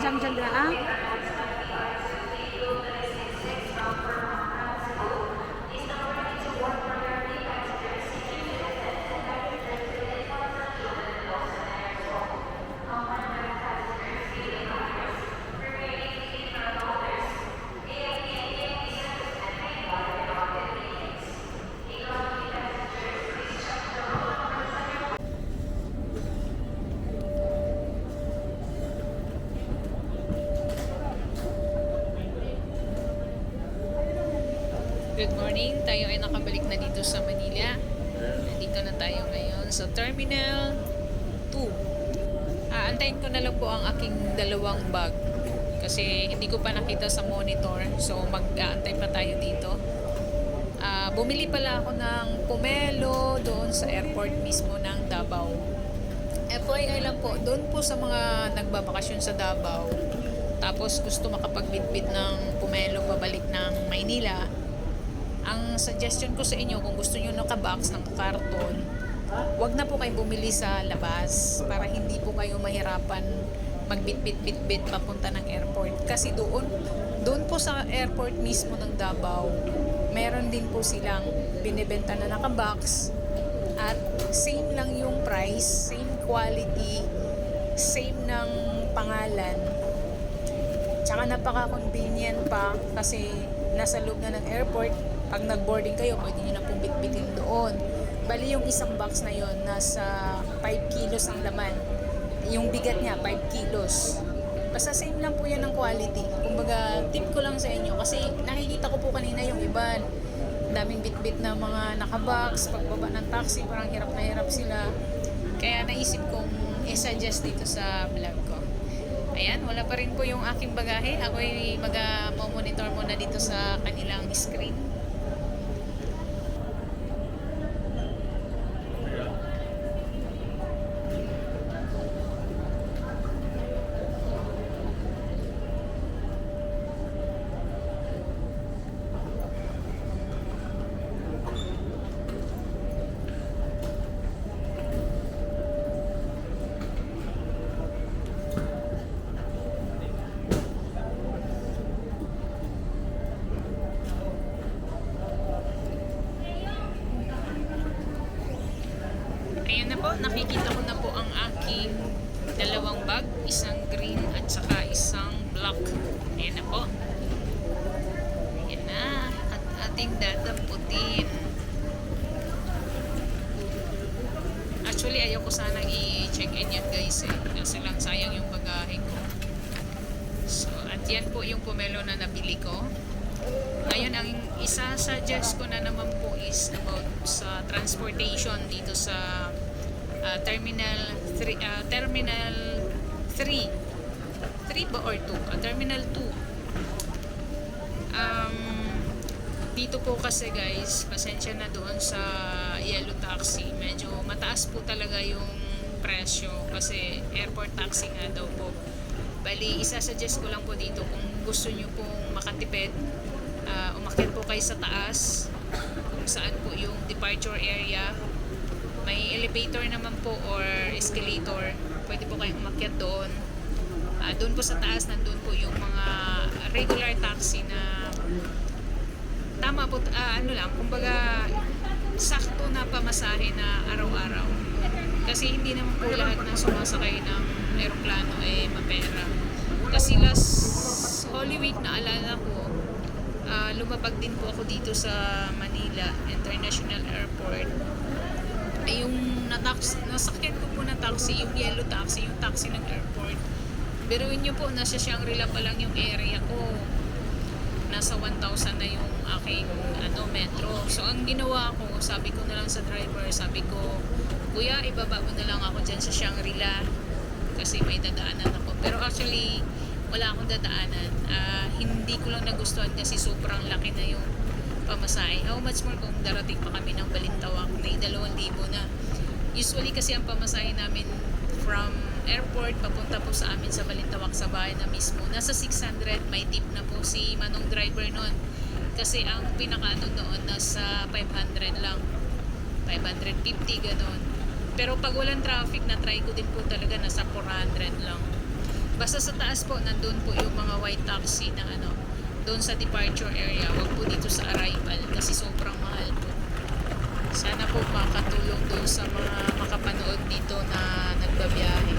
jam jaga ah. Good morning, tayo ay nakabalik na dito sa Manila. Nandito na tayo ngayon sa Terminal 2. Antayin ko na lang po ang aking dalawang bag kasi hindi ko pa nakita sa monitor, so mag-aantay pa tayo dito. Bumili pala ako ng pomelo doon sa airport mismo ng Davao. FYI lang po, doon po sa mga nagbabakasyon sa Davao tapos gusto makapagbitbit ng pomelo pabalik ng Maynila, ang suggestion ko sa inyo, kung gusto nyo naka-box ng karton, wag na po kayo bumili sa labas para hindi po kayo mahirapan magbit-bit-bit-bit papunta ng airport. Kasi doon po sa airport mismo ng Davao, meron din po silang binibenta na naka-box at same lang yung price, same quality, same ng pangalan. Tsaka napaka-convenient pa kasi nasa loob na ng airport. Pag nag-boarding kayo, pwede nyo na pong bitbitin doon. Bali yung isang box na yon nasa 5 kilos ang laman. Yung bigat niya, 5 kilos. Basta same lang po yan ng quality. Kumbaga, tip ko lang sa inyo. Kasi nakikita ko po kanina yung iba. Daming bitbit na mga nakabox. Pagbaba ng taxi, parang hirap na hirap sila. Kaya naisip kong i-suggest dito sa vlog ko. Ayan, wala pa rin po yung aking bagahe. Ako ay mag-monitor muna dito sa kanilang screen. Ayan na po, nakikita ko na po ang aking dalawang bag, isang green at saka isang black. Ayan na po. Ayan na, at ating dadamputin. Actually, ayoko sanang i-check-in yan guys eh, kasi lang sayang yung bagahe ko. So, at yan po yung pomelo na nabili ko. Ngayon, ang isa-suggest ko na naman po is about sa transportation dito sa Terminal 3. Terminal 3. 3 ba or 2? Terminal 2. Dito po kasi guys, pasensya na doon sa yellow taxi. Medyo mataas po talaga yung presyo kasi airport taxi nga daw po. Bali, isa-suggest ko lang po dito kung gusto nyo pong makatipid, umakyat po kayo sa taas kung saan po yung departure area. May elevator naman po or escalator, pwede po kayong umakyat doon. Doon po sa taas nandun po yung mga regular taxi na tama po, ano lang, kumbaga sakto na pamasahe na araw-araw kasi hindi naman po lahat ng sumasakay ng aeroplano ay mapera. Kasi last Holy Week na alala ko, lumabag din po ako dito sa Manila International Airport. Ay yung nasakyan ko po na taxi, yung yellow taxi, yung taxi ng airport. Biruin nyo po, nasa Shangri-La pa lang yung area ko. Nasa 1,000 na yung aking metro. So ang ginawa ko, sabi ko na lang sa driver, sabi ko, kuya, ibaba mo na lang ako dyan sa Shangri-La kasi may dadaanan ako. Pero actually, wala akong dadaanan. Hindi ko lang nagustuhan kasi sobrang laki na yung pamasahe. How much more kung darating pa kami ng Balintawak, may 2,000 na. Usually kasi ang pamasahe namin from airport papunta po sa amin sa Balintawak sa bahay na mismo, nasa 600. May tip na po si manong driver noon kasi ang pinakaano noon nasa 500 lang, 550 ganon. Pero pag walang traffic, na try ko din po talaga nasa 400 lang. Basta sa taas po, nandun po yung mga white taxi na ano, doon sa departure area. Wag po dito sa arrival kasi sobrang mahal po. Sana po makatulong doon sa mga makapanood dito na nagbabiyahe.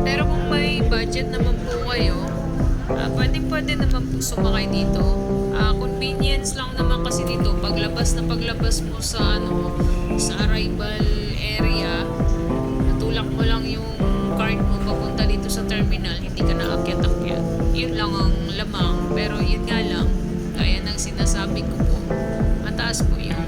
Pero kung may budget naman po kayo, pwede naman po sumakay dito. Convenience lang naman kasi dito. Paglabas na paglabas mo sa sa arrival area, natulak mo lang yung card mo papunta dito sa terminal, hindi ka na akyat-akyat. Yun lang ang lamang. Pero yun nga lang, gaya ng sinasabi ko po, mataas po yung